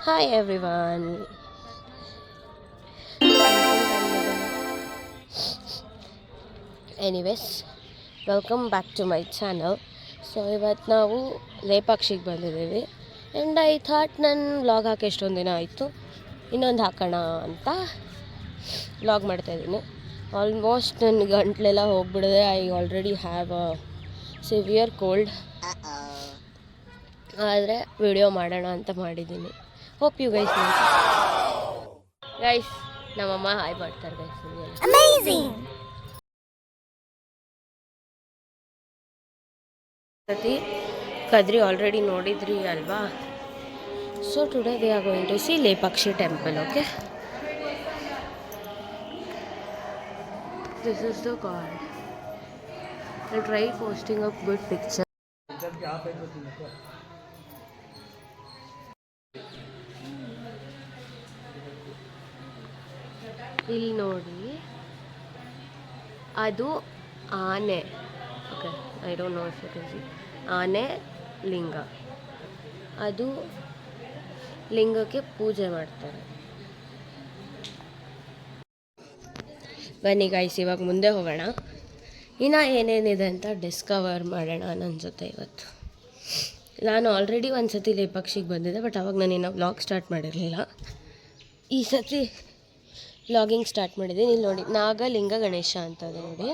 Hi everyone. Anyways, welcome back to my channel. So ಇವತ್ತು ನಾವು ಲೇಪಾಕ್ಷಿಗೆ ಬಂದಿದ್ದೀವಿ ಆ್ಯಂಡ್ ಐ ಥಾಟ್ ನನ್ನ ವ್ಲಾಗ್ ಹಾಕಿ ಎಷ್ಟೊಂದು ದಿನ ಆಯಿತು, ಇನ್ನೊಂದು ಹಾಕೋಣ ಅಂತ ವ್ಲಾಗ್ ಮಾಡ್ತಾಯಿದ್ದೀನಿ. ಆಲ್ಮೋಸ್ಟ್ ನನ್ನ ಗಂಟ್ಲೆಲ್ಲ ಹೋಗ್ಬಿಡಿದೆ. I already have a severe cold, ಆದರೆ ವಿಡಿಯೋ ಮಾಡೋಣ ಅಂತ ಮಾಡಿದ್ದೀನಿ. ಹೋಪ್ ಯು ಗೈಸ್ ನಮ್ಮಮ್ಮ ಹಾಯ್ ಮಾಡ್ತಾರೆ ಗೈಸ್. ಅಮೇಜಿಂಗ್. ಸತಿ ಕದ್ರಿ ಆಲ್ರೆಡಿ ನೋಡಿದ್ರಿ ಅಲ್ವಾ. So today we are going to see Lepakshi temple. Okay, this is the god. I try posting up good picture. ಇಲ್ಲಿ ನೋಡಿ, ಅದು ಆನೆ. Okay, I don't know if you can see. ಆನೆ ಲಿಂಗ, ಅದು ಲಿಂಗಕ್ಕೆ ಪೂಜೆ ಮಾಡ್ತಾರೆ. ಬನ್ನಿ ಗೈಸ್, ಇವಾಗ ಮುಂದೆ ಹೋಗೋಣ. ಇನ್ನು ಏನೇನಿದೆ ಅಂತ ಡಿಸ್ಕವರ್ ಮಾಡೋಣ ನನ್ನ ಜೊತೆ ಇವತ್ತು. ನಾನು ಆಲ್ರೆಡಿ ಒಂದು ಸತಿ ಲೇಪಾಕ್ಷಿಗೆ ಬಂದಿದ್ದೆ, ಬಟ್ ಅವಾಗ ನಾನೇನೋ ವ್ಲಾಗ್ ಸ್ಟಾರ್ಟ್ ಮಾಡಿರಲಿಲ್ಲ. ಈ ಸತಿ ವ್ಲಾಗಿಂಗ್ ಸ್ಟಾರ್ಟ್ ಮಾಡಿದ್ದೀನಿ. ಇಲ್ಲಿ ನೋಡಿ, ನಾಗಲಿಂಗ ಗಣೇಶ ಅಂತದೆ ನೋಡಿ.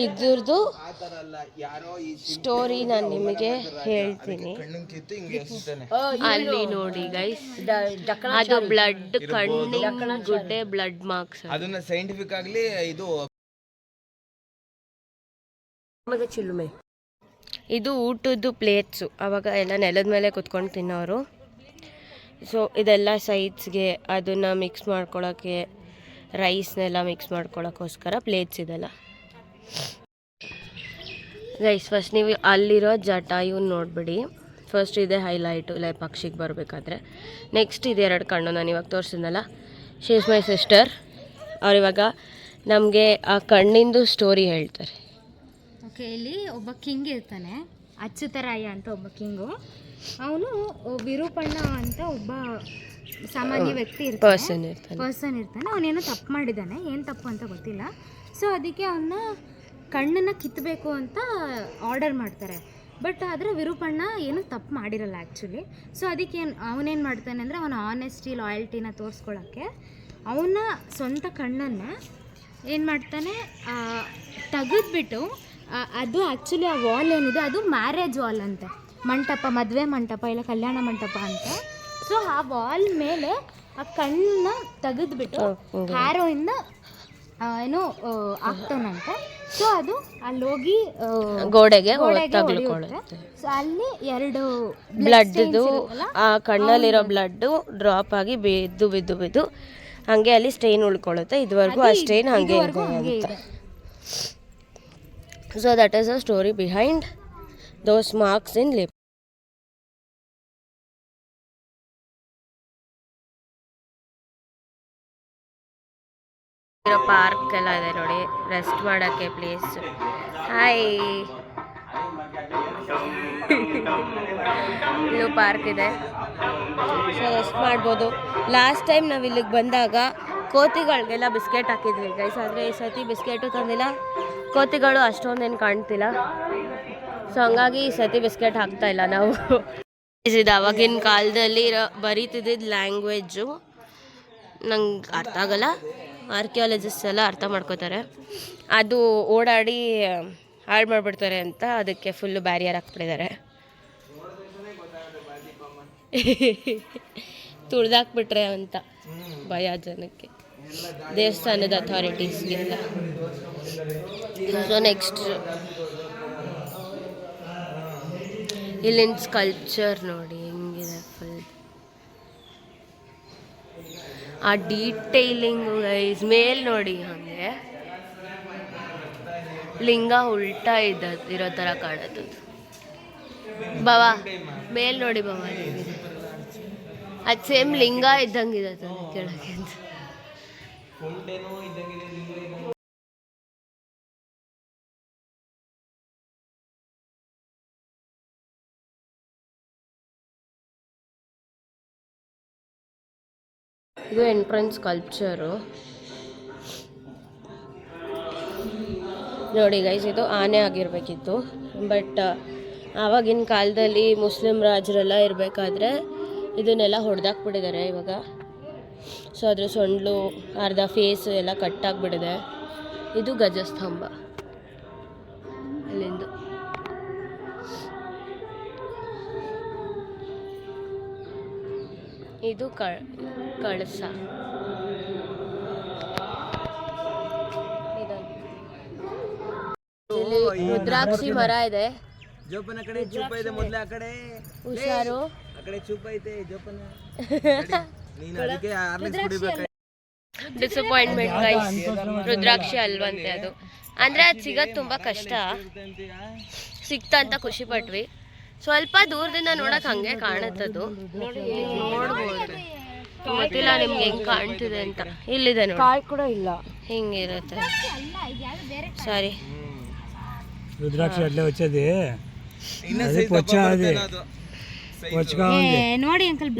ಇದ್ರದ್ದು ಸ್ಟೋರಿ ನಾನು ನಿಮಗೆ ಹೇಳ್ತೀನಿ. ಅಲ್ಲಿ ನೋಡಿ ಗೈಸ್, ಅದು ಬ್ಲಡ್, ಕಣ್ಣಿನ ಗುಡ್ಡೆ ಬ್ಲಡ್ ಮಾರ್ಕ್ಸ್. ಅದನ್ನ ಸೈಂಟಿಫಿಕ್ ಆಗಲಿ ಇದು ಚಿಲ್ಲುಮೆ. ಇದು ಊಟದ್ದು ಪ್ಲೇಟ್ಸು. ಅವಾಗ ಎಲ್ಲ ನೆಲದ ಮೇಲೆ ಕುತ್ಕೊಂಡು ತಿನ್ನೋರು. ಸೊ ಇದೆಲ್ಲ ಸೈಡ್ಸ್ಗೆ ಅದನ್ನು ಮಿಕ್ಸ್ ಮಾಡ್ಕೊಳ್ಳೋಕ್ಕೆ, ರೈಸ್ನೆಲ್ಲ ಮಿಕ್ಸ್ ಮಾಡ್ಕೊಳ್ಳೋಕ್ಕೋಸ್ಕರ ಪ್ಲೇಟ್ಸ್ ಇದೆಲ್ಲ ಗೈಸ್. ಫಸ್ಟ್ ನೀವು ಅಲ್ಲಿರೋ ಜಟಾಯು ನೋಡಿಬಿಡಿ. ಫಸ್ಟ್ ಇದೆ ಹೈಲೈಟು ಲೇಪಾಕ್ಷಿಗೆ ಬರಬೇಕಾದ್ರೆ. ನೆಕ್ಸ್ಟ್ ಇದೆ ಎರಡು ಕಣ್ಣು, ನಾನು ಇವಾಗ ತೋರಿಸಿದ್ನಲ್ಲ, ಶಿ ಇಸ್ ಮೈ ಸಿಸ್ಟರ್. ಅವರಿವಾಗ ನಮಗೆ ಆ ಕಣ್ಣಿಂದು ಸ್ಟೋರಿ ಹೇಳ್ತಾರೆ. ಓಕೆ, ಇಲ್ಲಿ ಒಬ್ಬ ಕಿಂಗ್ ಇರ್ತಾನೆ, ಅಚ್ಯುತರಾಯ ಅಂತ ಒಬ್ಬ ಕಿಂಗು. ಅವನು ವಿರೂಪಣ್ಣ ಅಂತ ಒಬ್ಬ ಸಾಮಾನ್ಯ ವ್ಯಕ್ತಿ ಪರ್ಸನ್ ಇರ್ತಾನೆ. ಅವನೇನೋ ತಪ್ಪು ಮಾಡಿದ್ದಾನೆ, ಏನು ತಪ್ಪು ಅಂತ ಗೊತ್ತಿಲ್ಲ. ಸೊ ಅದಕ್ಕೆ ಅವನ್ನ ಕಣ್ಣನ್ನು ಕಿತ್ತಬೇಕು ಅಂತ ಆರ್ಡರ್ ಮಾಡ್ತಾರೆ. ಬಟ್ ಆದರೆ ವಿರೂಪಣ್ಣ ಏನು ತಪ್ಪು ಮಾಡಿರಲ್ಲ ಆ್ಯಕ್ಚುಲಿ. ಸೊ ಅದಕ್ಕೆ ಅವನೇನು ಮಾಡ್ತಾನೆ ಅಂದರೆ, ಅವನ ಆನೆಸ್ಟಿ, ಲಾಯಲ್ಟಿನ ತೋರಿಸ್ಕೊಳ್ಳೋಕ್ಕೆ ಅವನ ಸ್ವಂತ ಕಣ್ಣನ್ನು ಏನು ಮಾಡ್ತಾನೆ, ತೆಗೆದ್ಬಿಟ್ಟು, ಅದು ಆ್ಯಕ್ಚುಲಿ ಆ ವಾಲ್ ಏನಿದೆ ಅದು ಮ್ಯಾರೇಜ್ ವಾಲ್ ಅಂತೆ, ಮಂಟಪ, ಮದುವೆ ಮಂಟಪ ಇಲ್ಲ ಕಲ್ಯಾಣ ಮಂಟಪ ಅಂತ. ಸೊ ಆ ವಾಲ್ ಮೇಲೆ ಆ ಕಣ್ಣನ್ನ ತೆಗೆದ್ಬಿಟ್ಟು ಹ್ಯಾರೋಯಿಂದ ಏನೋ ಆಗ್ತಾನಂತೆ. ಸೊ ಅದು ಅಲ್ಲಿ ಹೋಗಿ ಗೋಡೆಗೆ ಸೊ ಅಲ್ಲಿ ಎರಡು ಬ್ಲಡ್ದು, ಆ ಕಣ್ಣಲ್ಲಿರೋ ಬ್ಲಡ್ಡು ಡ್ರಾಪ್ ಆಗಿ ಬಿದ್ದು ಬಿದ್ದು ಬಿದ್ದು ಹಾಗೆ ಅಲ್ಲಿ ಸ್ಟೇನ್ ಉಳ್ಕೊಳ್ಳುತ್ತೆ. ಇದುವರೆಗೂ ಆ ಸ್ಟೇನ್ ಹಾಗೆ ಇದೆ. So that is a story behind those marks in ಲೇಪ್. ಪಾರ್ಕ್ ಎಲ್ಲ ಇದೆ ನೋಡಿ, ರೆಸ್ಟ್ ಮಾಡೋಕ್ಕೆ ಪ್ಲೇಸ್. ಹಾಯ್, ಇಲ್ಲೂ ಪಾರ್ಕ್ ಇದೆ, ಸೊ ರೆಸ್ಟ್ ಮಾಡ್ಬೋದು. ಲಾಸ್ಟ್ ಟೈಮ್ ನಾವು ಇಲ್ಲಿಗೆ ಬಂದಾಗ ಕೋತಿಗಳಿಗೆಲ್ಲ ಬಿಸ್ಕೆಟ್ ಹಾಕಿದ್ವಿ ಗೈಸ್, ಆದರೆ ಈ ಸತಿ ಬಿಸ್ಕೆಟು ತಂದಿಲ್ಲ, ಕೋತಿಗಳು ಅಷ್ಟೊಂದೇನು ಕಾಣ್ತಿಲ್ಲ. ಸೊ ಹಂಗಾಗಿ ಈ ಸತಿ ಬಿಸ್ಕೆಟ್ ಹಾಕ್ತಾ ಇಲ್ಲ ನಾವು. ಇದು ಅವಾಗಿನ ಕಾಲದಲ್ಲಿ ಬರೀತಿದ್ದಿದ್ದು ಲ್ಯಾಂಗ್ವೇಜು, ನಂಗೆ ಅರ್ಥ ಆಗಲ್ಲ. ಆರ್ಕಿಯಾಲಜಿಸ್ಟ್ ಎಲ್ಲ ಅರ್ಥ ಮಾಡ್ಕೋತಾರೆ, ಅದು ಓಡಾಡಿ ಹಾಳು ಮಾಡಿಬಿಡ್ತಾರೆ ಅಂತ ಅದಕ್ಕೆ ಫುಲ್ಲು ಬ್ಯಾರಿಯರ್ ಹಾಕ್ಬಿಟ್ಟಿದ್ದಾರೆ. ತುಳಿದಾಕ್ಬಿಟ್ರೆ ಅಂತ ಭಯ ಜನಕ್ಕೆ, ದೇವಸ್ಥಾನದ ಅಥಾರಿಟೀಸ್ಗೆಲ್ಲ. ಸೊ ನೆಕ್ಸ್ಟ್ ಇಲ್ಲಿನ ಸ್ಕಲ್ಪ್ಚರ್ ನೋಡಿ ಹೆಂಗಿದೆ, ಫುಲ್ ಆ ಡೀಟೇಲಿಂಗು ಗೈಸ್. ಮೇಲ್ ನೋಡಿ, ಹಾಗೆ ಲಿಂಗ ಉಲ್ಟಾ ಇರೋ ಥರ ಕಾಣುತ್ತೆ. ಬಾವಾ ಮೇಲ್ ನೋಡಿ ಬಾವಾ, ಅದು ಸೇಮ್ ಲಿಂಗ ಇದ್ದಂಗಿದೆ ಕೆಳಗೆ ಅಂತ. ಇದು ಎಂಟ್ರೆನ್ಸ್ ಕಲ್ಚರು ನೋಡಿ ಗೈಸ್, ಇದು ಆನೆ ಆಗಿರಬೇಕಿತ್ತು. ಬಟ್ ಆವಾಗಿನ ಕಾಲದಲ್ಲಿ ಮುಸ್ಲಿಂ ರಾಜರೆಲ್ಲ ಇರಬೇಕಾದ್ರೆ ಇದನ್ನೆಲ್ಲ ಹೊಡೆದಾಕ್ಬಿಟ್ಟಿದ್ದಾರೆ ಇವಾಗ. ಸೊ ಅದ್ರ ಸೊಂಡ್ಲು ಅರ್ಧ ಫೇಸ್ ಎಲ್ಲ ಕಟ್ಟಾಗ್ಬಿಟ್ಟಿದೆ. ಇದು ಗಜಸ್ತಂಭ ಅಲ್ಲಿಂದು. ಇದು ಕಳಸ. ಇಲ್ಲಿ ರುದ್ರಾಕ್ಷಿ ಮರ ಇದೆ. ಜೋಪನ ಕಡೆ ಚೂಪ ಇದೆ, ಮೊದಲೇ ಆ ಕಡೆ ಹುಷಾರು, ಆ ಕಡೆ ಚೂಪ ಐತೆ ಜೋಪನ. ನೀನು ಅದಕ್ಕೆ ಆರ್ಲಿಸ್ ಕುಡಿಬೇಕು. ಡಿಸಪಾಯಿಂಟ್ಮೆಂಟ್ ಗೈಸ್, ರುದ್ರಾಕ್ಷಿ ಅಲ್ವಂತೆ ಅದು. ಅಂದ್ರೆ ಅದು ಸಿಗೋದು ತುಂಬಾ ಕಷ್ಟ. ಸಿಕ್ತ ಅಂತ ಖುಷಿ ಪಟ್ವಿ. ಸ್ವಲ್ಪ ದೂರದಿಂದ ನೋಡಕ್ ಹಂಗೆ ಕಾಣುತ್ತದು, ನೋಡ್ಬೋದು. ಗೊತ್ತಿಲ್ಲ ನಿಮ್ಗೆ ಹೆಂಗ್ ಕಾಣ್ತಿದೆ ಅಂತ. ಇಲ್ಲಿದೆ ನೋಡಿ, ಕಾಯಿ ಕೂಡ ಇಲ್ಲ, ಹಿಂಗಿರುತ್ತೆ. ಸಾರಿ, రుద్రాక్ష ఎట్లా వచ్చేది ನೋಡಿ ಅಂಕಲ್.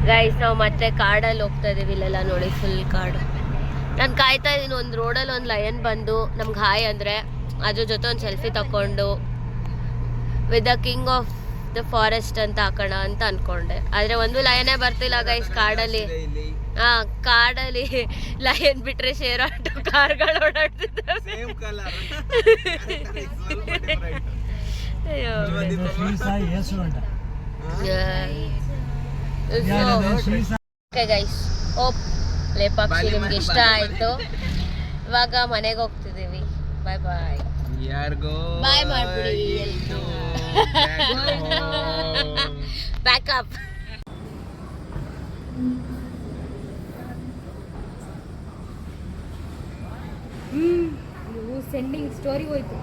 ಗೈಸ್ ನಾವು ಮತ್ತೆ ಕಾಡಲ್ಲಿ ಹೋಗ್ತಾ ಇದೀವಿ. ಇಲ್ಲೆಲ್ಲ ನೋಡಿ ಫುಲ್ ಕಾಡು. ನಾನು ಕಾಯ್ತಾ ಇದೀನಿ ಒಂದು ರೋಡಲ್ಲಿ ಒಂದು ಲಯನ್ ಬಂದು ನಮ್ಗೆ ಹಾಯ್ ಅಂದರೆ ಅದ್ರ ಜೊತೆ ಒಂದು ಸೆಲ್ಫಿ ತಗೊಂಡು with the king of the forest ಅಂತ ಹಾಕೋಣ ಅಂತ ಅನ್ಕೊಂಡೆ. ಆದರೆ ಒಂದು ಲಯನೇ ಬರ್ತಿಲ್ಲ ಗೈಸ್ ಕಾಡಲ್ಲಿ. ಕಾಡಲ್ಲಿ ಲಯನ್ ಬಿಟ್ರೆ ಶೇರ್ ಆಟೋ ಕಾರ್ಗಳು ಓಡಾಡ್ತಿದ್ದಾವೆ. ಓಕೆ ಗೈಸ್, ಹೋಪ್ ಲೇಪಾಕ್ಷಿ ನಿಮ್ಗೆ ಇಷ್ಟ ಆಯ್ತು. ಇವಾಗ ಮನೆಗೆ ಹೋಗ್ತಿದ್ದೀವಿ. ಬಾಯ್ ಬಾಯ್. ಯಾರಿಗೋ ಬಾಯ್ ಮಾಡ್ಬಿಡಿ. ಬ್ಯಾಕಪ್. ಸೆಂಡಿಂಗ್ ಸ್ಟೋರಿ ಹೋಯ್ತು.